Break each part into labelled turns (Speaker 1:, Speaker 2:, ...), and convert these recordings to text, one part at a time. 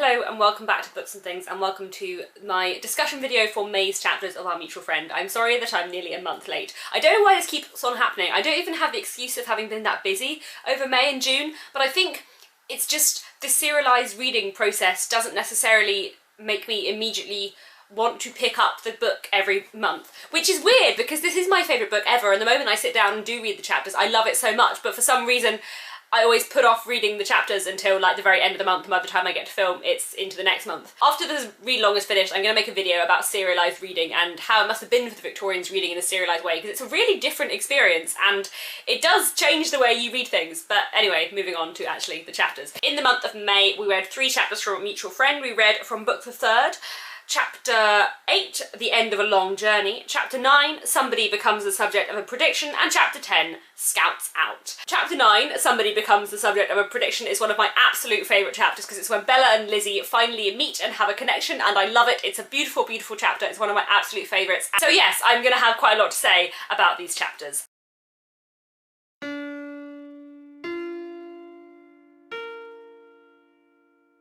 Speaker 1: Hello and welcome back to Books and Things, and welcome to my discussion video for May's chapters of Our Mutual Friend. I'm sorry that I'm nearly a month late. I don't know why this keeps on happening. I don't even have the excuse of having been that busy over May and June, but I think it's just the serialised reading process doesn't necessarily make me immediately want to pick up the book every month, which is weird because this is my favourite book ever, and the moment I sit down and do read the chapters I love it so much, but for some reason I always put off reading the chapters until like the very end of the month, and by the time I get to film it's into the next month. After this read-along is finished, I'm going to make a video about serialised reading and how it must have been for the Victorians reading in a serialised way, because it's a really different experience and it does change the way you read things. But anyway, moving on to actually the chapters. In the month of May we read 3 chapters from A Mutual Friend. We read from book the 3rd, Chapter 8, The End of a Long Journey, Chapter 9, Somebody Becomes the Subject of a Prediction, and Chapter 10, Scouts Out. Chapter 9, Somebody Becomes the Subject of a Prediction, is one of my absolute favourite chapters because it's when Bella and Lizzie finally meet and have a connection, and I love it. It's a beautiful, beautiful chapter. It's one of my absolute favourites. So yes, I'm going to have quite a lot to say about these chapters.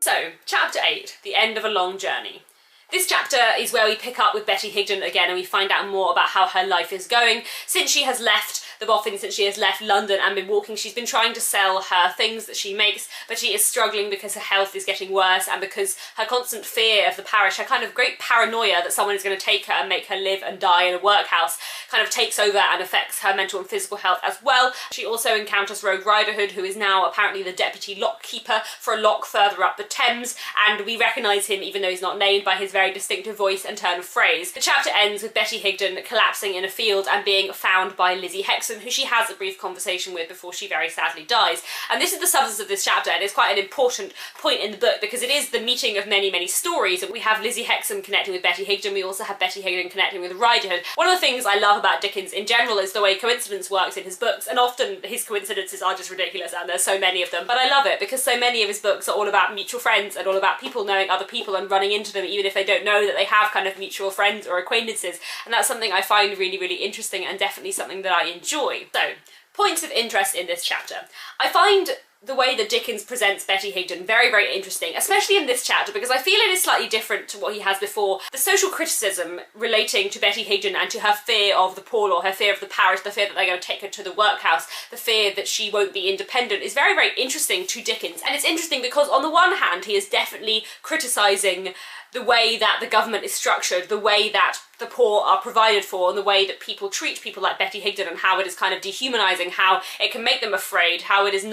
Speaker 1: So, Chapter 8, The End of a Long Journey. This chapter is where we pick up with Betty Higden again, and we find out more about how her life is going. Since she has left the Boffins, since she has left London and been walking, she's been trying to sell her things that she makes, but she is struggling because her health is getting worse and because her constant fear of the parish, her kind of great paranoia that someone is going to take her and make her live and die in a workhouse, kind of takes over and affects her mental and physical health as well. She also encounters Rogue Riderhood, who is now apparently the deputy lock keeper for a lock further up the Thames, and we recognise him, even though he's not named, by his very distinctive voice and turn of phrase. The chapter ends with Betty Higden collapsing in a field and being found by Lizzie Hexam, who she has a brief conversation with before she very sadly dies. And this is the substance of this chapter, and it's quite an important point in the book because it is the meeting of many, many stories. We have Lizzie Hexam connecting with Betty Higden, we also have Betty Higden connecting with Riderhood. One of the things I love about Dickens in general is the way coincidence works in his books, and often his coincidences are just ridiculous, and there's so many of them. But I love it because so many of his books are all about mutual friends and all about people knowing other people and running into them even if they don't know that they have kind of mutual friends or acquaintances, and that's something I find really, really interesting and definitely something that I enjoy. So, points of interest in this chapter. I find the way that Dickens presents Betty Higden very, very interesting, especially in this chapter, because I feel it is slightly different to what he has before. The social criticism relating to Betty Higden and to her fear of the poor law, her fear of the parish, the fear that they're going to take her to the workhouse, the fear that she won't be independent, is very, very interesting to Dickens. And it's interesting because on the one hand he is definitely criticising the way that the government is structured, the way that the poor are provided for, and the way that people treat people like Betty Higden, and how it is kind of dehumanising, how it can make them afraid, how it is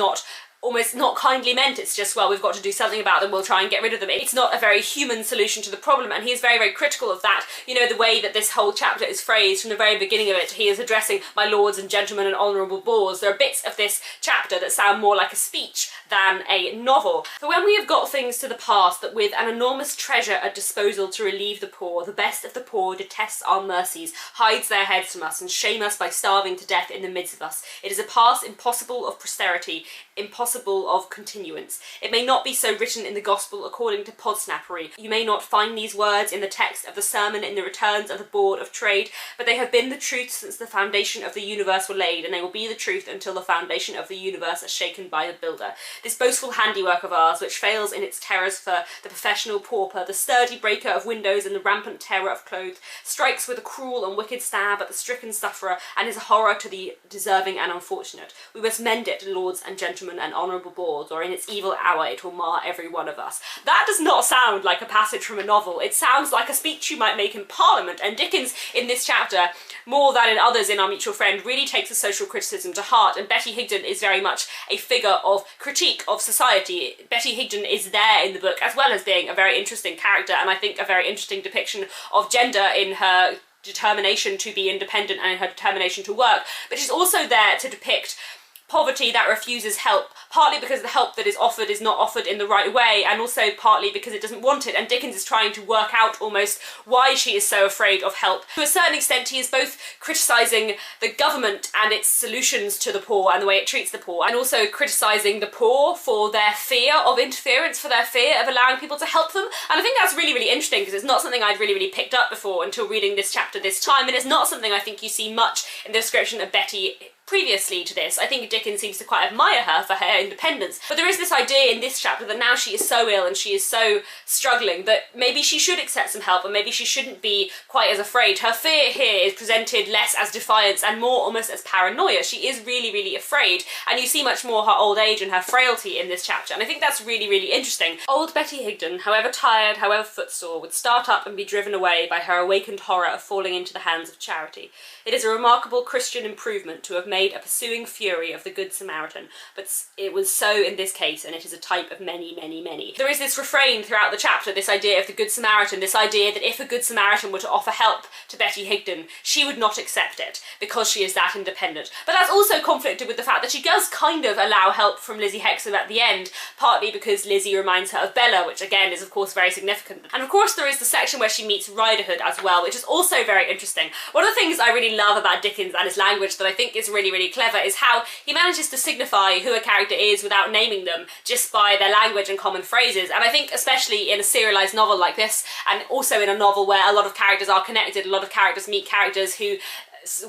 Speaker 1: almost not kindly meant. It's just, well, we've got to do something about them, we'll try and get rid of them. It's not a very human solution to the problem, and he is very, very critical of that. You know, the way that this whole chapter is phrased from the very beginning of it, he is addressing my lords and gentlemen and honourable boors. There are bits of this chapter that sound more like a speech than a novel. For when we have got things to the past that with an enormous treasure at disposal to relieve the poor, the best of the poor detests our mercies, hides their heads from us, and shame us by starving to death in the midst of us. It is a past impossible of posterity, impossible of continuance. It may not be so written in the Gospel according to Podsnappery. You may not find these words in the text of the sermon in the returns of the Board of Trade, but they have been the truth since the foundation of the universe were laid, and they will be the truth until the foundation of the universe is shaken by the builder. This boastful handiwork of ours, which fails in its terrors for the professional pauper, the sturdy breaker of windows and the rampant terror of clothes, strikes with a cruel and wicked stab at the stricken sufferer, and is a horror to the deserving and unfortunate. We must mend it, lords and gentlemen and honourable boards, or in its evil hour it will mar every one of us. That does not sound like a passage from a novel. It sounds like a speech you might make in Parliament, and Dickens in this chapter, more than in others in Our Mutual Friend, really takes the social criticism to heart, and Betty Higden is very much a figure of critique of society. Betty Higden is there in the book, as well as being a very interesting character, and I think a very interesting depiction of gender in her determination to be independent and in her determination to work, but she's also there to depict poverty that refuses help, partly because the help that is offered is not offered in the right way, and also partly because it doesn't want it, and Dickens is trying to work out almost why she is so afraid of help. To a certain extent he is both criticising the government and its solutions to the poor and the way it treats the poor, and also criticising the poor for their fear of interference, for their fear of allowing people to help them. And I think that's really, really interesting because it's not something I'd really, really picked up before until reading this chapter this time, and it's not something I think you see much in the description of Betty previously to this, I think Dickens seems to quite admire her for her independence. But there is this idea in this chapter that now she is so ill and she is so struggling that maybe she should accept some help and maybe she shouldn't be quite as afraid. Her fear here is presented less as defiance and more almost as paranoia. She is really, really afraid, and you see much more her old age and her frailty in this chapter, and I think that's really, really interesting. Old Betty Higden, however tired, however footsore, would start up and be driven away by her awakened horror of falling into the hands of charity. It is a remarkable Christian improvement to have made a pursuing fury of the Good Samaritan, but it was so in this case, and it is a type of many, many, many. There is this refrain throughout the chapter, this idea of the Good Samaritan, this idea that if a Good Samaritan were to offer help to Betty Higden, she would not accept it because she is that independent. But that's also conflicted with the fact that she does kind of allow help from Lizzie Hexam at the end, partly because Lizzie reminds her of Bella, which again is of course very significant. And of course there is the section where she meets Riderhood as well, which is also very interesting. One of the things I really love about Dickens and his language that I think is really, really clever is how he manages to signify who a character is without naming them, just by their language and common phrases. And I think especially in a serialised novel like this, and also in a novel where a lot of characters are connected, a lot of characters meet characters who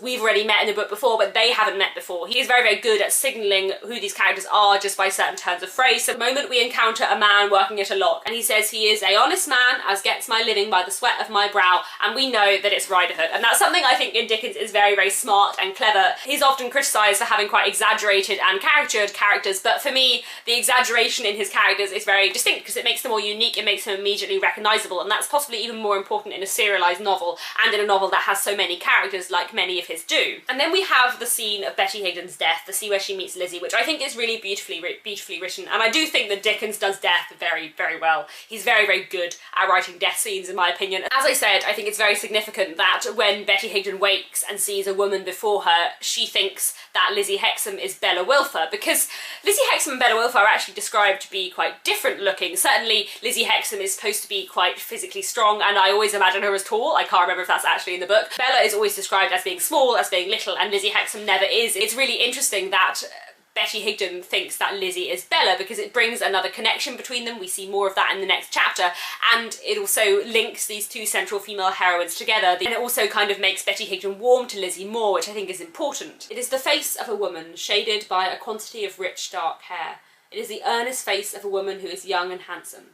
Speaker 1: we've already met in the book before, but they haven't met before. He is very, very good at signalling who these characters are just by certain turns of phrase. So the moment we encounter a man working at a lock, and he says he is a honest man as gets my living by the sweat of my brow, and we know that it's Riderhood. And that's something I think in Dickens is very, very smart and clever. He's often criticised for having quite exaggerated and caricatured characters, but for me, the exaggeration in his characters is very distinct because it makes them more unique, it makes them immediately recognisable, and that's possibly even more important in a serialised novel and in a novel that has so many characters like many of his do. And then we have the scene of Betty Higden's death, the scene where she meets Lizzie, which I think is really beautifully written, and I do think that Dickens does death very, very well. He's very, very good at writing death scenes, in my opinion. As I said, I think it's very significant that when Betty Higden wakes and sees a woman before her, she thinks that Lizzie Hexam is Bella Wilfer, because Lizzie Hexam and Bella Wilfer are actually described to be quite different looking. Certainly Lizzie Hexam is supposed to be quite physically strong, and I always imagine her as tall. I can't remember if that's actually in the book. Bella is always described as being small, as being little, and Lizzie Hexam never is. It's really interesting that Betty Higden thinks that Lizzie is Bella because it brings another connection between them. We see more of that in the next chapter, and it also links these two central female heroines together, and it also kind of makes Betty Higden warm to Lizzie more, which I think is important. It is the face of a woman shaded by a quantity of rich dark hair. It is the earnest face of a woman who is young and handsome.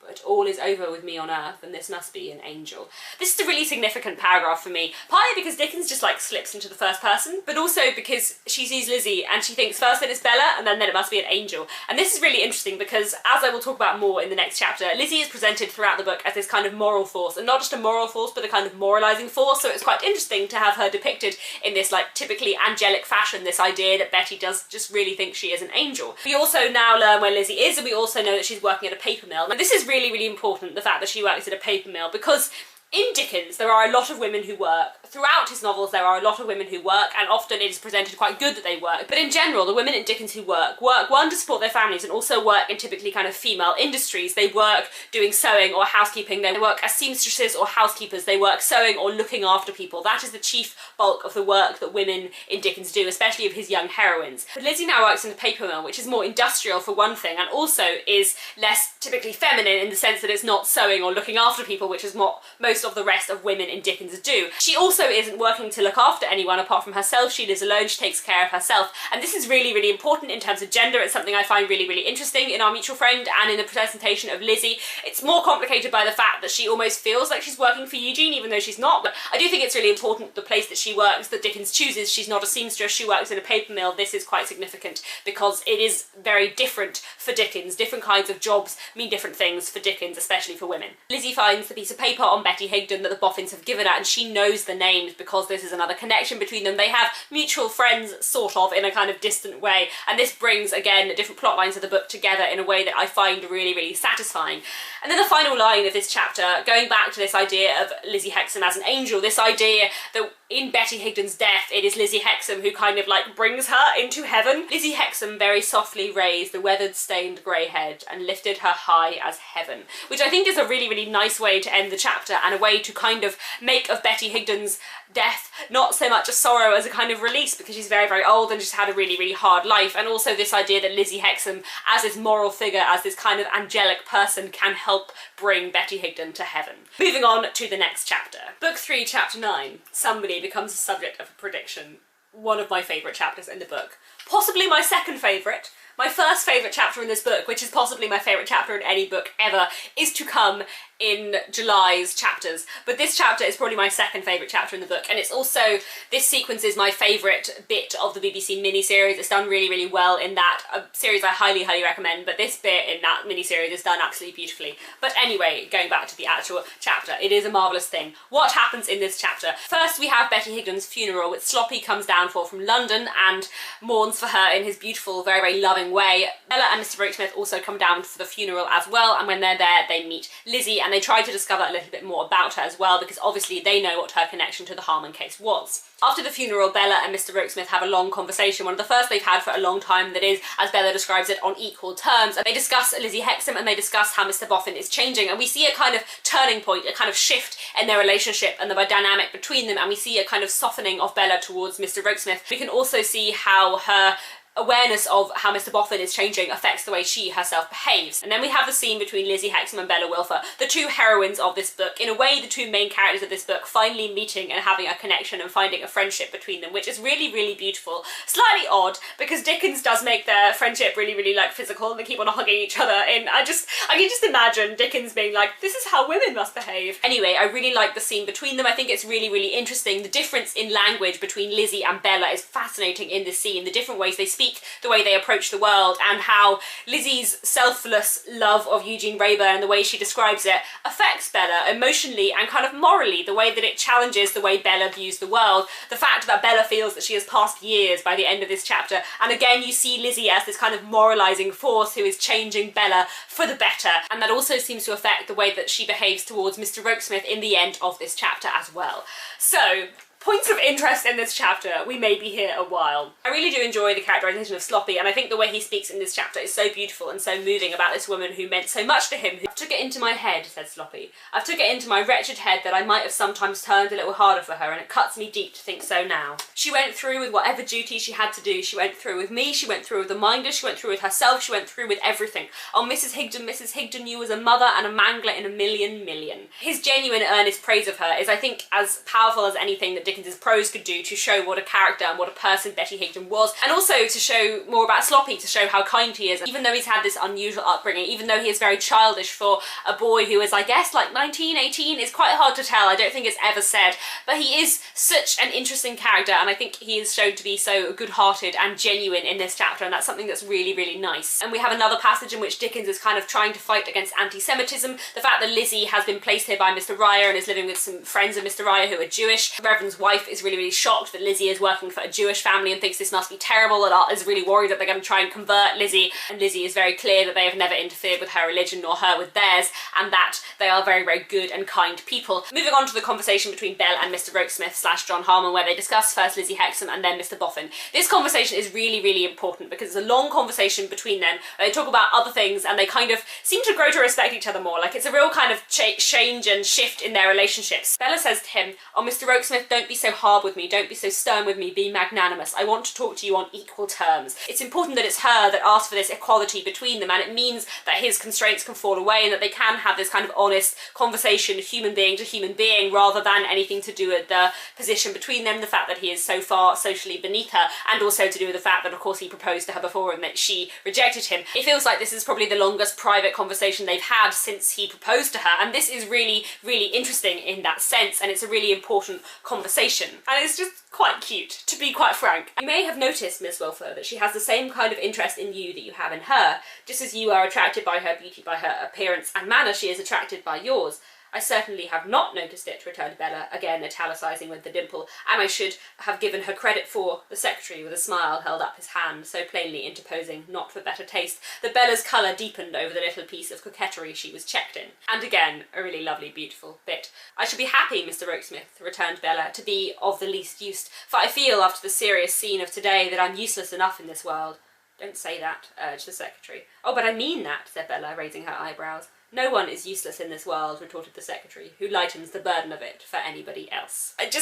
Speaker 1: But all is over with me on earth, and this must be an angel. This is a really significant paragraph for me, partly because Dickens just like slips into the first person, but also because she sees Lizzie and she thinks first that it's Bella and then it must be an angel. And this is really interesting because, as I will talk about more in the next chapter, Lizzie is presented throughout the book as this kind of moral force, and not just a moral force but a kind of moralising force, so it's quite interesting to have her depicted in this like typically angelic fashion, this idea that Betty does just really think she is an angel. We also now learn where Lizzie is, and we also know that she's working at a paper mill. Now this is really, really important, the fact that she works at a paper mill, because in Dickens there are a lot of women who work. Throughout his novels there are a lot of women who work, and often it is presented quite good that they work. But in general, the women in Dickens who work one, to support their families, and also work in typically kind of female industries. They work doing sewing or housekeeping, they work as seamstresses or housekeepers, they work sewing or looking after people. That is the chief bulk of the work that women in Dickens do, especially of his young heroines. But Lizzie now works in a paper mill, which is more industrial for one thing, and also is less typically feminine in the sense that it's not sewing or looking after people, which is what most of the rest of women in Dickens do. She also isn't working to look after anyone apart from herself. She lives alone, she takes care of herself, and this is really, really important in terms of gender. It's something I find really, really interesting in Our Mutual Friend and in the presentation of Lizzie. It's more complicated by the fact that she almost feels like she's working for Eugene even though she's not, but I do think it's really important the place that she works, that Dickens chooses. She's not a seamstress, she works in a paper mill. This is quite significant because it is very different for Dickens. Different kinds of jobs mean different things for Dickens, especially for women. Lizzie finds the piece of paper on Betty Higden that the Boffins have given her, and she knows the names because this is another connection between them. They have mutual friends, sort of, in a kind of distant way, and this brings, again, different plot lines of the book together in a way that I find really, really satisfying. And then the final line of this chapter, going back to this idea of Lizzie Hexam as an angel, this idea that in Betty Higden's death, it is Lizzie Hexam who kind of like brings her into heaven. Lizzie Hexam very softly raised the weathered, stained grey head and lifted her high as heaven, which I think is a really, really nice way to end the chapter, and a way to kind of make of Betty Higden's death not so much a sorrow as a kind of release, because she's very, very old and just had a really, really hard life. And also this idea that Lizzie Hexam, as this moral figure, as this kind of angelic person, can help bring Betty Higden to heaven. Moving on to the next chapter. Book 3, Chapter 9. Somebody becomes the subject of a prediction. one of my favourite chapters in the book. Possibly my second favourite. My first favourite chapter in this book, which is possibly my favourite chapter in any book ever, is to come in July's chapters, but this chapter is probably my second favourite chapter in the book, and it's also, this sequence is my favourite bit of the BBC miniseries. It's done really, really well in that series. I highly, highly recommend, but this bit in that miniseries is done absolutely beautifully. But anyway, going back to the actual chapter, it is a marvellous thing. What happens in this chapter? First, we have Betty Higden's funeral, which Sloppy comes down for from London and mourns for her in his beautiful, very, very loving way. Bella and Mr Rokesmith also come down for the funeral as well, and when they're there, they meet Lizzie, and they try to discover a little bit more about her as well, because obviously they know what her connection to the Harmon case was. After the funeral, Bella and Mr Rokesmith have a long conversation, one of the first they've had for a long time, that is, as Bella describes it, on equal terms. And they discuss Lizzie Hexam, and they discuss how Mr Boffin is changing, and we see a kind of turning point, a kind of shift in their relationship and the dynamic between them, and we see a kind of softening of Bella towards Mr Rokesmith. We can also see how her awareness of how Mr Boffin is changing affects the way she herself behaves. And then we have the scene between Lizzie Hexam and Bella Wilfer, the two heroines of this book, in a way the two main characters of this book, finally meeting and having a connection and finding a friendship between them, which is really, really beautiful. Slightly odd, because Dickens does make their friendship really, really like physical, and they keep on hugging each other, and I can just imagine Dickens being like, this is how women must behave. Anyway, I really like the scene between them. I think it's really, really interesting. The difference in language between Lizzie and Bella is fascinating in this scene, the different ways they speak, the way they approach the world, and how Lizzie's selfless love of Eugene Wrayburn and the way she describes it affects Bella emotionally and kind of morally, the way that it challenges the way Bella views the world, the fact that Bella feels that she has passed years by the end of this chapter, and again you see Lizzie as this kind of moralising force who is changing Bella for the better, and that also seems to affect the way that she behaves towards Mr Rokesmith in the end of this chapter as well. So, points of interest in this chapter, we may be here a while. I really do enjoy the characterisation of Sloppy, and I think the way he speaks in this chapter is so beautiful and so moving about this woman who meant so much to him. "I've took it into my head," said Sloppy. "I've took it into my wretched head that I might have sometimes turned a little harder for her, and it cuts me deep to think so now. She went through with whatever duty she had to do. She went through with me, she went through with the minders, she went through with herself, she went through with everything. Oh, Mrs Higden, you was a mother and a mangler in a million." His genuine, earnest praise of her is, I think, as powerful as anything that Dickens's prose could do to show what a character and what a person Betty Higden was, and also to show more about Sloppy, to show how kind he is. Even though he's had this unusual upbringing, even though he is very childish for a boy who is, I guess, like 19, 18, it's quite hard to tell, I don't think it's ever said, but he is such an interesting character, and I think he is shown to be so good-hearted and genuine in this chapter, and that's something that's really, really nice. And we have another passage in which Dickens is kind of trying to fight against anti-Semitism, the fact that Lizzie has been placed here by Mr Ryer and is living with some friends of Mr Ryer who are Jewish. The Reverend's wife is really, really shocked that Lizzie is working for a Jewish family and thinks this must be terrible, and is really worried that they're going to try and convert Lizzie, and Lizzie is very clear that they have never interfered with her religion nor her with theirs, and that they are very, very good and kind people. Moving on to the conversation between Belle and Mr Rokesmith / John Harmon, where they discuss first Lizzie Hexam and then Mr Boffin. This conversation is really, really important because it's a long conversation between them. They talk about other things and they kind of seem to grow to respect each other more. Like, it's a real kind of change and shift in their relationships. Bella says to him, "Oh, Mr Rokesmith, don't be so hard with me, don't be so stern with me, be magnanimous. I want to talk to you on equal terms." It's important that it's her that asks for this equality between them, and it means that his constraints can fall away and that they can have this kind of honest conversation, human being to human being, rather than anything to do with the position between them, the fact that he is so far socially beneath her, and also to do with the fact that, of course, he proposed to her before and that she rejected him. It feels like this is probably the longest private conversation they've had since he proposed to her, and this is really, really interesting in that sense, and it's a really important conversation. And it's just quite cute, to be quite frank. You may have noticed, Miss Wilfer, that she has the same kind of interest in you that you have in her. Just as you are attracted by her beauty, by her appearance and manner, she is attracted by yours. I certainly have not noticed it, returned Bella, again italicising with the dimple, and I should have given her credit for, the secretary with a smile held up his hand, so plainly interposing, not for better taste, that Bella's colour deepened over the little piece of coquetry she was checked in. And again, a really lovely, beautiful bit. "I should be happy, Mr Rokesmith," returned Bella, "to be of the least use, for I feel, after the serious scene of today, that I'm useless enough in this world." "Don't say that," urged the secretary. "Oh, but I mean that," said Bella, raising her eyebrows. "No one is useless in this world," retorted the secretary, "who lightens the burden of it for anybody else." It's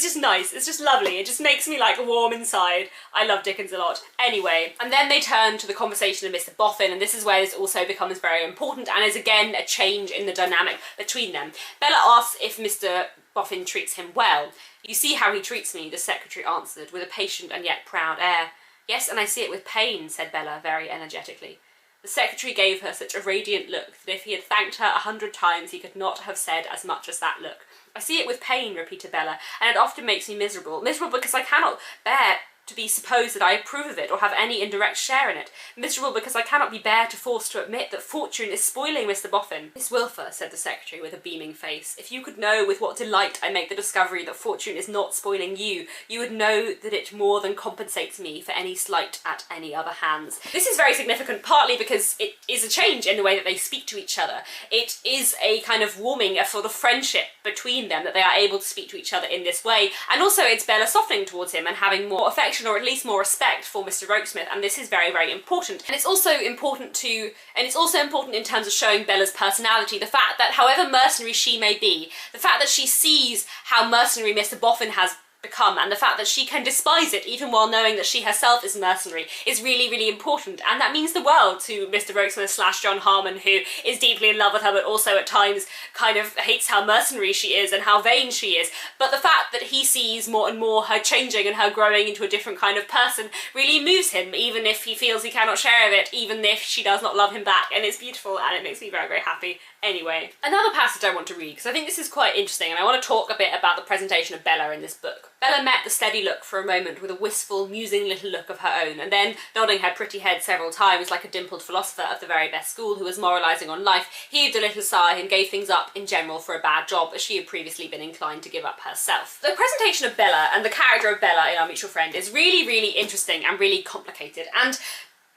Speaker 1: just nice, it's just lovely, it just makes me like warm inside. I love Dickens a lot. Anyway, and then they turn to the conversation of Mr Boffin, and this is where this also becomes very important and is again a change in the dynamic between them. Bella asks if Mr Boffin treats him well. "You see how he treats me," the secretary answered, with a patient and yet proud air. "Yes, and I see it with pain," said Bella very energetically. The secretary gave her such a radiant look that if he had thanked her 100 times he could not have said as much as that look. "I see it with pain," repeated Bella, "and it often makes me miserable. Miserable because I cannot bear to be supposed that I approve of it or have any indirect share in it. Miserable because I cannot be bear to force to admit that fortune is spoiling Mr Boffin." "Miss Wilfer," said the secretary with a beaming face, "if you could know with what delight I make the discovery that fortune is not spoiling you, you would know that it more than compensates me for any slight at any other hands." This is very significant, partly because it is a change in the way that they speak to each other. It is a kind of warming, a sort of friendship between them, that they are able to speak to each other in this way, and also it's Bella softening towards him and having more affection, or at least more respect for Mr Rokesmith, and this is very, very important. And it's also important in terms of showing Bella's personality, the fact that however mercenary she may be, the fact that she sees how mercenary Mr Boffin has become, and the fact that she can despise it even while knowing that she herself is mercenary, is really, really important, and that means the world to Mr Rokesmith / John Harmon, who is deeply in love with her but also at times kind of hates how mercenary she is and how vain she is. But the fact that he sees more and more her changing and her growing into a different kind of person really moves him, even if he feels he cannot share of it, even if she does not love him back, and it's beautiful and it makes me very, very happy. Anyway, another passage I want to read, because I think this is quite interesting, and I want to talk a bit about the presentation of Bella in this book. Bella met the steady look for a moment with a wistful, musing little look of her own, and then, nodding her pretty head several times like a dimpled philosopher of the very best school who was moralising on life, heaved a little sigh and gave things up in general for a bad job, as she had previously been inclined to give up herself. The presentation of Bella and the character of Bella in Our Mutual Friend is really, really interesting and really complicated, and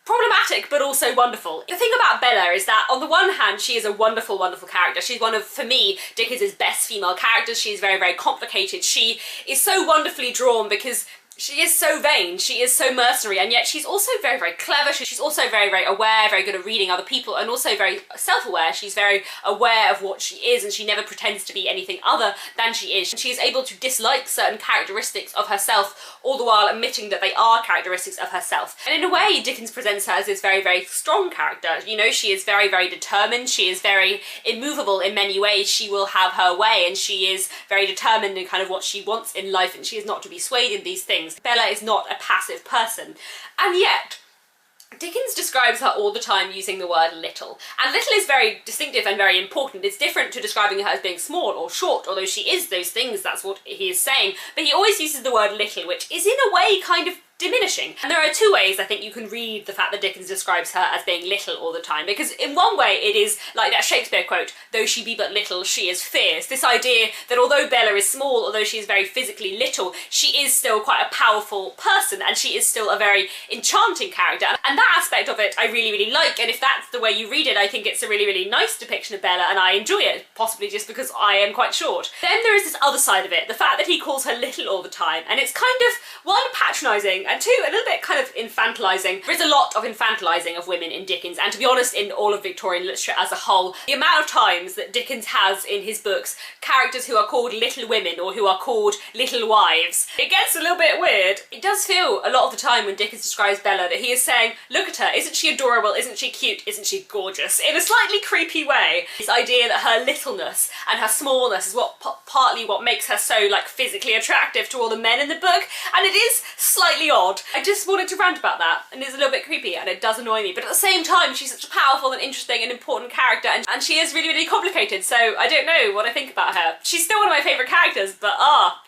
Speaker 1: problematic but also wonderful. The thing about Bella is that on the one hand she is a wonderful, wonderful character. She's one of, for me, Dickens's best female characters. She's very, very complicated. She is so wonderfully drawn because she is so vain, she is so mercenary, and yet she's also very, very clever. She's also very, very aware, very good at reading other people, and also very self-aware. She's very aware of what she is, and she never pretends to be anything other than she is. And she is able to dislike certain characteristics of herself, all the while admitting that they are characteristics of herself. And in a way, Dickens presents her as this very, very strong character. You know, she is very, very determined, she is very immovable in many ways. She will have her way, and she is very determined in kind of what she wants in life, and she is not to be swayed in these things. Bella is not a passive person, and yet Dickens describes her all the time using the word little, and little is very distinctive and very important. It's different to describing her as being small or short, although she is those things, that's what he is saying, but he always uses the word little, which is in a way kind of diminishing. And there are two ways I think you can read the fact that Dickens describes her as being little all the time, because in one way it is like that Shakespeare quote, "Though she be but little, she is fierce." This idea that although Bella is small, although she is very physically little, she is still quite a powerful person, and she is still a very enchanting character. And that aspect of it I really, really like, and if that's the way you read it, I think it's a really, really nice depiction of Bella, and I enjoy it, possibly just because I am quite short. Then there is this other side of it, the fact that he calls her little all the time, and it's kind of, one, patronising, and two, a little bit kind of infantilising. There is a lot of infantilising of women in Dickens, and to be honest, in all of Victorian literature as a whole. The amount of times that Dickens has in his books characters who are called little women or who are called little wives, it gets a little bit weird. It does feel a lot of the time when Dickens describes Bella that he is saying, look at her, isn't she adorable, isn't she cute, isn't she gorgeous, in a slightly creepy way. This idea that her littleness and her smallness is what partly what makes her so like physically attractive to all the men in the book, and it is slightly odd. I just wanted to rant about that, and it's a little bit creepy, and it does annoy me, but at the same time she's such a powerful and interesting and important character, and she is really, really complicated, so I don't know what I think about her. She's still one of my favourite characters, but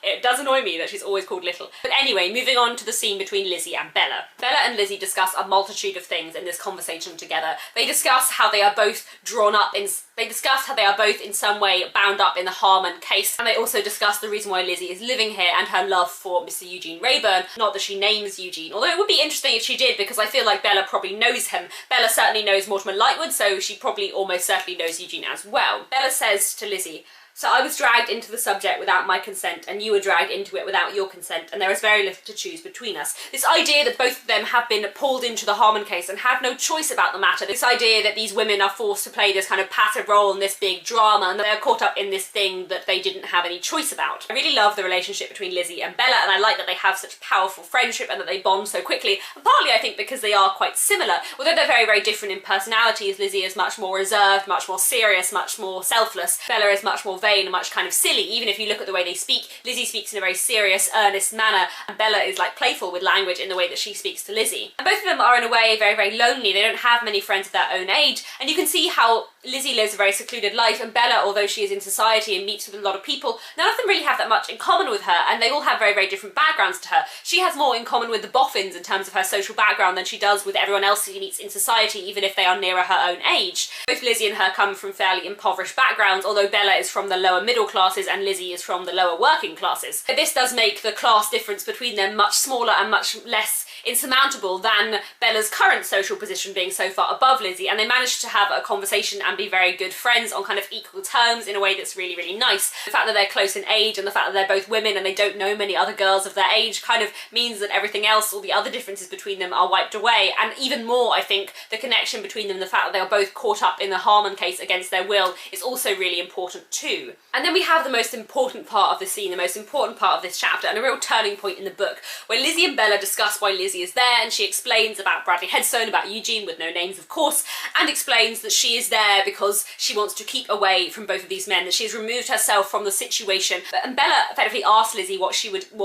Speaker 1: it does annoy me that she's always called little. But anyway, moving on to the scene between Lizzie and Bella. Bella and Lizzie discuss a multitude of things in this conversation together. They discuss how they are both drawn up in, they discuss how they are both in some way bound up in the Harmon case, and they also discuss the reason why Lizzie is living here and her love for Mr. Eugene Raeburn. Not that she names Eugene, although it would be interesting if she did, because I feel like Bella probably knows him. Bella certainly knows Mortimer Lightwood, so she probably almost certainly knows Eugene as well. Bella says to Lizzie, So I was dragged into the subject without my consent, and you were dragged into it without your consent, and there is very little to choose between us. This idea that both of them have been pulled into the Harmon case and had no choice about the matter, this idea that these women are forced to play this kind of passive role in this big drama, and they're caught up in this thing that they didn't have any choice about. I really love the relationship between Lizzie and Bella, and I like that they have such powerful friendship and that they bond so quickly, and partly I think because they are quite similar. Although they're very, very different in personalities, Lizzie is much more reserved, much more serious, much more selfless. Bella is much more vain and much kind of silly. Even if you look at the way they speak, Lizzie speaks in a very serious, earnest manner, and Bella is like playful with language in the way that she speaks to Lizzie. And both of them are in a way very, very lonely. They don't have many friends of their own age, and you can see how Lizzie lives a very secluded life, and Bella, although she is in society and meets with a lot of people, none of them really have that much in common with her, and they all have very, very different backgrounds to her. She has more in common with the Boffins in terms of her social background than she does with everyone else she meets in society, even if they are nearer her own age. Both Lizzie and her come from fairly impoverished backgrounds, although Bella is from the lower middle classes and Lizzie is from the lower working classes. But this does make the class difference between them much smaller and much less insurmountable than Bella's current social position being so far above Lizzie, and they manage to have a conversation and be very good friends on kind of equal terms in a way that's really, really nice. The fact that they're close in age and the fact that they're both women and they don't know many other girls of their age kind of means that everything else, all the other differences between them, are wiped away. And even more, I think, the connection between them, the fact that they are both caught up in the Harmon case against their will, is also really important too. And then we have the most important part of the scene, the most important part of this chapter, and a real turning point in the book, where Lizzie and Bella discuss why Lizzie is there, and she explains about Bradley Headstone, about Eugene, with no names of course, and explains that she is there because she wants to keep away from both of these men, that she has removed herself from the situation. And Bella effectively asks Lizzie what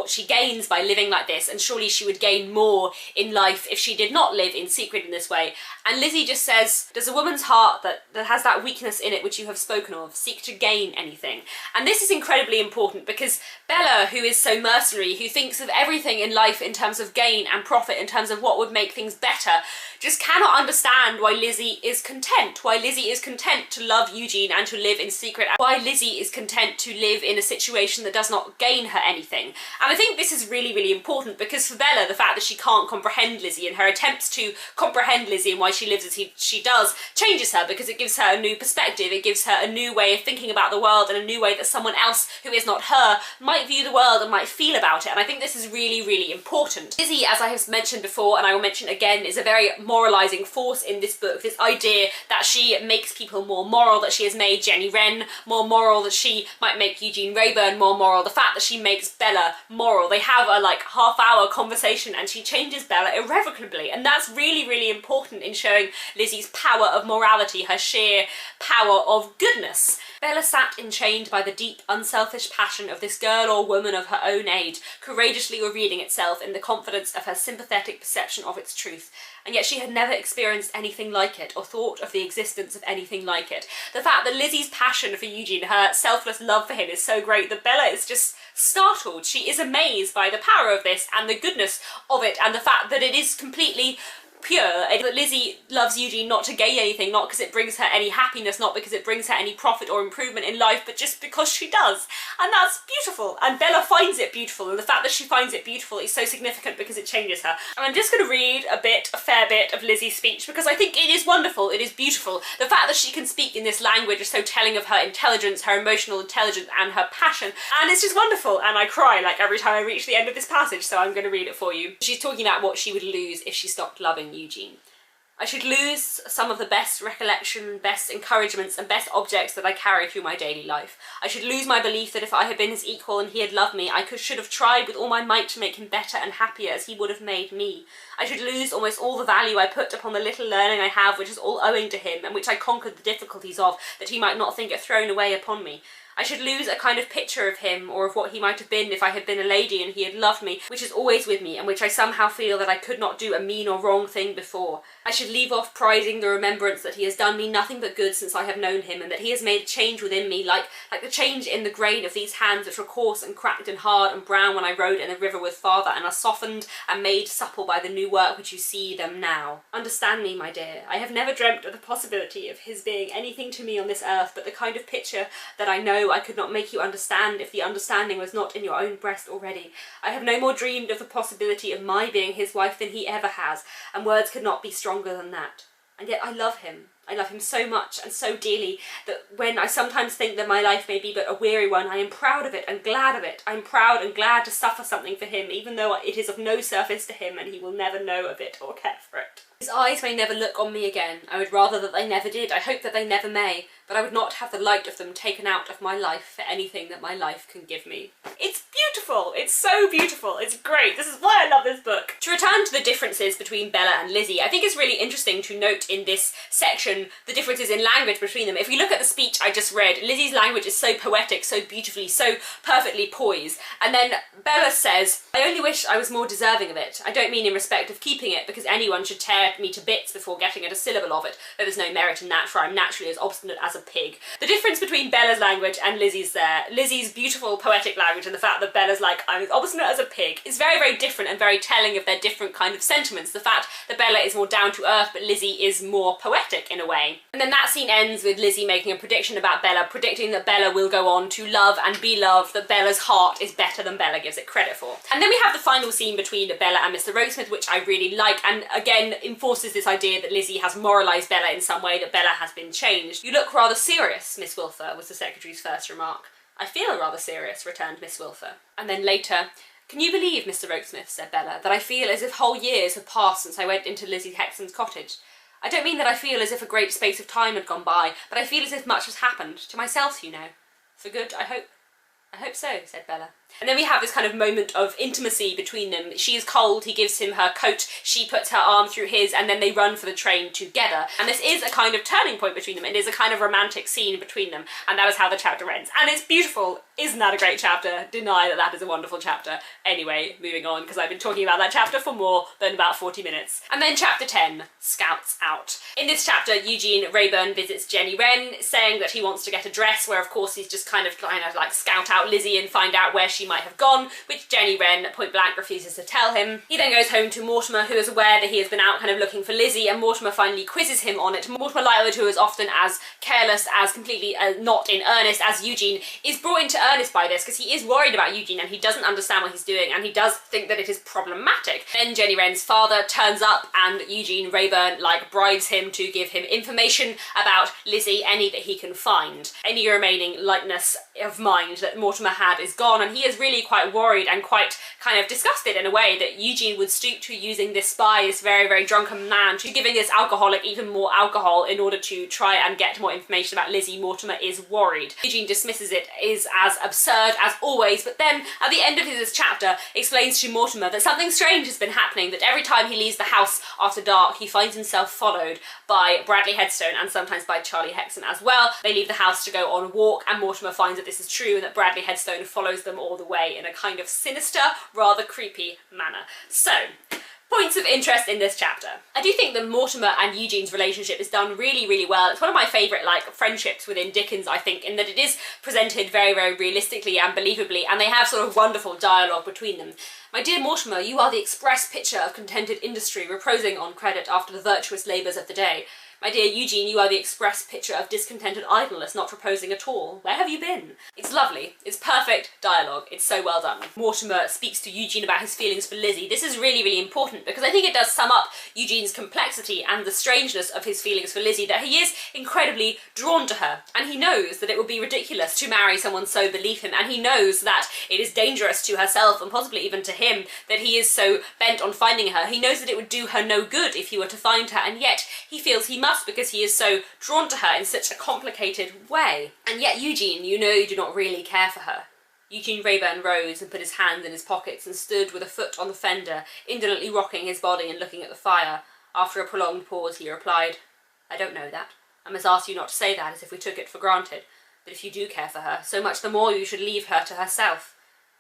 Speaker 1: she gains by living like this, and surely she would gain more in life if she did not live in secret in this way. And Lizzie just says, does a woman's heart that has that weakness in it which you have spoken of seek to gain anything? And this is incredibly important, because Bella, who is so mercenary, who thinks of everything in life in terms of gain and profit, in terms of what would make things better, just cannot understand why Lizzie is content, why Lizzie is content to love Eugene and to live in secret, and why Lizzie is content to live in a situation that does not gain her anything. And I think this is really, really important, because for Bella, the fact that she can't comprehend Lizzie and her attempts to comprehend Lizzie and why she lives as she does changes her, because it gives her a new perspective, it gives her a new way of thinking about the world and a new way that someone else who is not her might view the world and might feel about it. And I think this is really, really important. Lizzie, as I have mentioned before, and I will mention again, is a very moralizing force in this book. This idea that she makes people more moral, that she has made Jenny Wren more moral, that she might make Eugene Rayburn more moral, the fact that she makes Bella moral. They have a like half-hour conversation and she changes Bella irrevocably, and that's really, really important in showing Lizzie's power of morality, her sheer power of goodness. Bella sat enchained by the deep, unselfish passion of this girl or woman of her own age, courageously revealing itself in the confidence of her sympathetic perception of its truth. And yet she had never experienced anything like it, or thought of the existence of anything like it. The fact that Lizzie's passion for Eugene, her selfless love for him, is so great that Bella is just startled. She is amazed by the power of this and the goodness of it, and the fact that it is completely pure, and that Lizzie loves Eugene not to gain anything, not because it brings her any happiness, not because it brings her any profit or improvement in life, but just because she does. And that's beautiful, and Bella finds it beautiful, and the fact that she finds it beautiful is so significant because it changes her. And I'm just going to read a fair bit of Lizzie's speech, because I think it is wonderful, it is beautiful. The fact that she can speak in this language is so telling of her intelligence, her emotional intelligence, and her passion, and it's just wonderful, and I cry like every time I reach the end of this passage, so I'm going to read it for you. She's talking about what she would lose if she stopped loving Eugene. I should lose some of the best recollection, best encouragements, and best objects that I carry through my daily life. I should lose my belief that if I had been his equal and he had loved me, should have tried with all my might to make him better and happier as he would have made me. I should lose almost all the value I put upon the little learning I have, which is all owing to him, and which I conquered the difficulties of, that he might not think it thrown away upon me. I should lose a kind of picture of him, or of what he might have been if I had been a lady and he had loved me, which is always with me, and which I somehow feel that I could not do a mean or wrong thing before. I should leave off prizing the remembrance that he has done me nothing but good since I have known him, and that he has made a change within me, like the change in the grain of these hands which were coarse and cracked and hard and brown when I rode in the river with father, and are softened and made supple by the new work which you see them now. Understand me, my dear. I have never dreamt of the possibility of his being anything to me on this earth but the kind of picture that I know I could not make you understand if the understanding was not in your own breast already. I have no more dreamed of the possibility of my being his wife than he ever has, and words could not be stronger than that. And yet I love him. I love him so much and so dearly that when I sometimes think that my life may be but a weary one, I am proud of it and glad of it. I am proud and glad to suffer something for him, even though it is of no service to him and he will never know of it or care for it. His eyes may never look on me again. I would rather that they never did. I hope that they never may. But I would not have the light of them taken out of my life for anything that my life can give me. It's beautiful. It's so beautiful. It's great. This is why I love this book. To return to the differences between Bella and Lizzie, I think it's really interesting to note in this section the differences in language between them. If we look at the speech I just read, Lizzie's language is so poetic, so beautifully, so perfectly poised. And then Bella says, I only wish I was more deserving of it. I don't mean in respect of keeping it, because anyone should tear me to bits before getting at a syllable of it, though there's no merit in that, for I'm naturally as obstinate as a pig. The difference between Bella's language and Lizzie's there, Lizzie's beautiful poetic language and the fact that Bella's like, I'm as obstinate as a pig, is very, very different and very telling of their different kind of sentiments. The fact that Bella is more down to earth, but Lizzie is more poetic in a way. And then that scene ends with Lizzie making a prediction about Bella, predicting that Bella will go on to love and be loved, that Bella's heart is better than Bella gives it credit for. And then we have the final scene between Bella and Mr. Rokesmith, which I really like, and again enforces this idea that Lizzie has moralised Bella in some way, that Bella has been changed. You look rather serious, Miss Wilfer, was the secretary's first remark. I feel rather serious, returned Miss Wilfer. And then later, can you believe, Mr. Rokesmith, said Bella, that I feel as if whole years have passed since I went into Lizzie Hexam's cottage? I don't mean that I feel as if a great space of time had gone by, but I feel as if much has happened, to myself, you know. For good, I hope. I hope so, said Bella. And then we have this kind of moment of intimacy between them. She is cold, he gives him her coat, she puts her arm through his, and then they run for the train together. And this is a kind of turning point between them. It is a kind of romantic scene between them, and that is how the chapter ends. And it's beautiful. Isn't that a great chapter? Deny that that is a wonderful chapter. Anyway, moving on, because I've been talking about that chapter for more than about 40 minutes. And then chapter 10, Scouts Out. In this chapter, Eugene Rayburn visits Jenny Wren, saying that he wants to get a dress, where of course he's just kind of like scout out Lizzie and find out where she might have gone, which Jenny Wren point blank refuses to tell him. He then goes home to Mortimer, who is aware that he has been out kind of looking for Lizzie, and Mortimer finally quizzes him on it. Mortimer Lightwood, who is often as careless, as completely not in earnest as Eugene, is brought into earnest by this, because he is worried about Eugene and he doesn't understand what he's doing, and he does think that it is problematic. Then Jenny Wren's father turns up and Eugene Rayburn bribes him to give him information about Lizzie, any that he can find. Any remaining lightness of mind that Mortimer had is gone, and he is really quite worried and quite kind of disgusted in a way that Eugene would stoop to using this spy, this very, very drunken man, to giving this alcoholic even more alcohol in order to try and get more information about Lizzie. Mortimer is worried. Eugene dismisses it, is as absurd as always, but then at the end of this chapter explains to Mortimer that something strange has been happening, that every time he leaves the house after dark he finds himself followed by Bradley Headstone and sometimes by Charlie Hexam as well. They leave the house to go on a walk, and Mortimer finds that this is true and that Bradley Headstone follows them all the way in a kind of sinister, rather creepy manner. So, points of interest in this chapter. I do think that Mortimer and Eugene's relationship is done really, really well. It's one of my favourite friendships within Dickens, I think, in that it is presented very, very realistically and believably, and they have sort of wonderful dialogue between them. My dear Mortimer, you are the express picture of contented industry reposing on credit after the virtuous labours of the day. My dear Eugene, you are the express picture of discontented idleness not proposing at all. Where have you been? It's lovely. It's perfect dialogue. It's so well done. Mortimer speaks to Eugene about his feelings for Lizzie. This is really, really important because I think it does sum up Eugene's complexity and the strangeness of his feelings for Lizzie, that he is incredibly drawn to her, and he knows that it would be ridiculous to marry someone so beneath him, and he knows that it is dangerous to herself and possibly even to him that he is so bent on finding her. He knows that it would do her no good if he were to find her, and yet he feels he must, because he is so drawn to her in such a complicated way. And yet Eugene, you know you do not really care for her. Eugene Rayburn rose and put his hands in his pockets and stood with a foot on the fender, indolently rocking his body and looking at the fire. After a prolonged pause he replied, I don't know that. I must ask you not to say that as if we took it for granted. But if you do care for her, so much the more you should leave her to herself.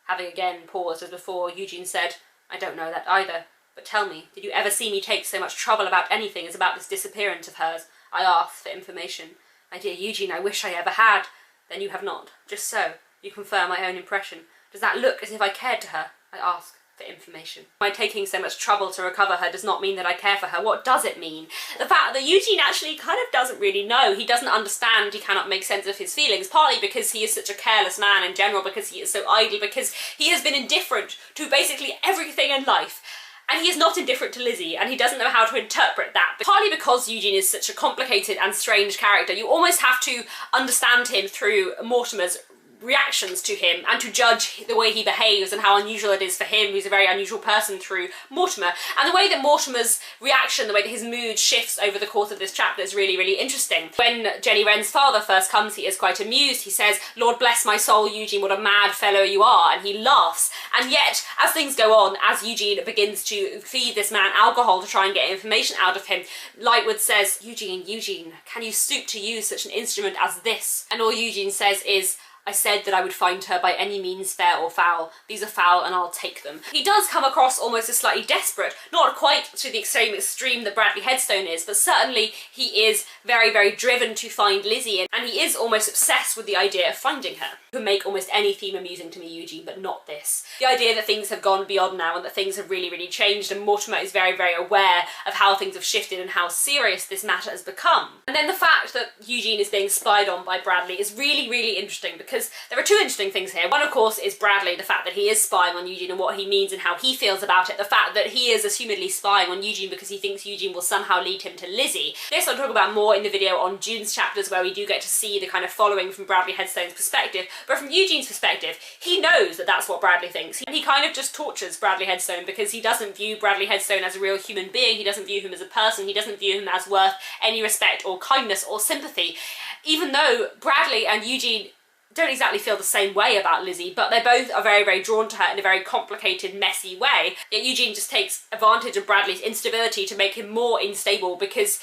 Speaker 1: Having again paused as before, Eugene said, I don't know that either. But tell me, did you ever see me take so much trouble about anything as about this disappearance of hers? I asked for information. My dear Eugene, I wish I ever had. Then you have not. Just so. You confirm my own impression. Does that look as if I cared to her? I ask for information. My taking so much trouble to recover her does not mean that I care for her. What does it mean? The fact that Eugene actually kind of doesn't really know. He doesn't understand. He cannot make sense of his feelings, partly because he is such a careless man in general, because he is so idle, because he has been indifferent to basically everything in life. And he is not indifferent to Lizzie, and he doesn't know how to interpret that. But partly because Eugene is such a complicated and strange character, you almost have to understand him through Mortimer's reactions to him and to judge the way he behaves and how unusual it is for him, who's a very unusual person, through Mortimer. And the way that Mortimer's reaction, the way that his mood shifts over the course of this chapter is really, really interesting. When Jenny Wren's father first comes, he is quite amused. He says, "Lord bless my soul, Eugene, what a mad fellow you are," and he laughs. And yet, as things go on, as Eugene begins to feed this man alcohol to try and get information out of him, Lightwood says, Eugene, can you stoop to use such an instrument as this?" And all Eugene says is, "I said that I would find her by any means, fair or foul. These are foul and I'll take them." He does come across almost as slightly desperate, not quite to the extreme that Bradley Headstone is, but certainly he is very, very driven to find Lizzie, and he is almost obsessed with the idea of finding her. You can make almost any theme amusing to me, Eugene, but not this. The idea that things have gone beyond now and that things have really, really changed, and Mortimer is very, very aware of how things have shifted and how serious this matter has become. And then the fact that Eugene is being spied on by Bradley is really, really interesting, because there are two interesting things here. One, of course, is Bradley, the fact that he is spying on Eugene and what he means and how he feels about it. The fact that he is assumedly spying on Eugene because he thinks Eugene will somehow lead him to Lizzie. This I'll talk about more in the video on June's chapters, where we do get to see the kind of following from Bradley Headstone's perspective. But from Eugene's perspective, he knows that that's what Bradley thinks. He kind of just tortures Bradley Headstone because he doesn't view Bradley Headstone as a real human being. He doesn't view him as a person. He doesn't view him as worth any respect or kindness or sympathy. Even though Bradley and Eugene don't exactly feel the same way about Lizzie, but they both are very, very drawn to her in a very complicated, messy way. Yet Eugene just takes advantage of Bradley's instability to make him more unstable, because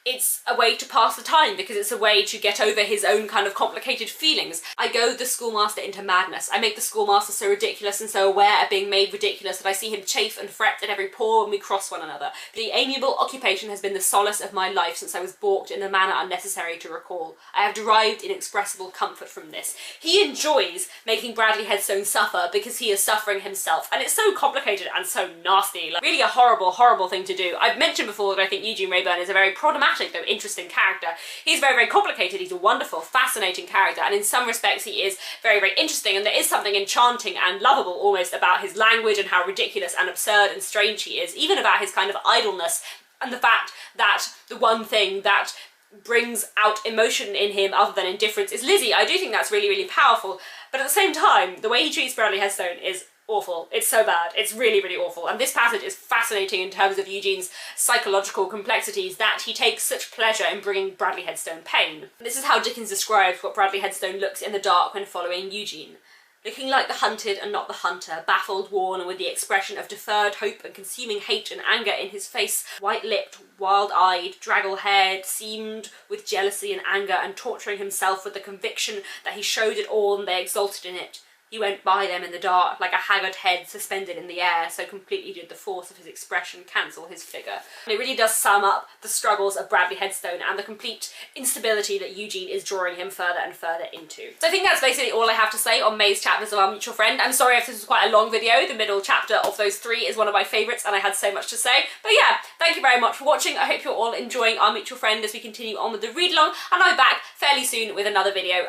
Speaker 1: it's a way to pass the time, because it's a way to get over his own kind of complicated feelings. I goad the schoolmaster into madness. I make the schoolmaster so ridiculous and so aware of being made ridiculous that I see him chafe and fret at every pore when we cross one another. The amiable occupation has been the solace of my life since I was balked in a manner unnecessary to recall. I have derived inexpressible comfort from this. He enjoys making Bradley Headstone suffer because he is suffering himself, and it's so complicated and so nasty. Like, really a horrible, horrible thing to do. I've mentioned before that I think Eugene Wrayburn is a very problematic though interesting character. He's very, very complicated. He's a wonderful, fascinating character, and in some respects he is very, very interesting, and there is something enchanting and lovable almost about his language and how ridiculous and absurd and strange he is, even about his kind of idleness and the fact that the one thing that brings out emotion in him other than indifference is Lizzie. I do think that's really, really powerful, but at the same time, the way he treats Bradley Headstone is awful. It's so bad. It's really, really awful. And this passage is fascinating in terms of Eugene's psychological complexities, that he takes such pleasure in bringing Bradley Headstone pain. This is how Dickens describes what Bradley Headstone looks in the dark when following Eugene. Looking like the hunted and not the hunter, baffled, worn, and with the expression of deferred hope and consuming hate and anger in his face, white-lipped, wild-eyed, draggle-haired, seamed with jealousy and anger, and torturing himself with the conviction that he showed it all and they exulted in it. He went by them in the dark like a haggard head suspended in the air, so completely did the force of his expression cancel his figure. And it really does sum up the struggles of Bradley Headstone and the complete instability that Eugene is drawing him further and further into. So I think that's basically all I have to say on May's chapters of Our Mutual Friend. I'm sorry if this was quite a long video. The middle chapter of those three is one of my favourites and I had so much to say. But yeah, thank you very much for watching. I hope you're all enjoying Our Mutual Friend as we continue on with the read-along, and I'll be back fairly soon with another video.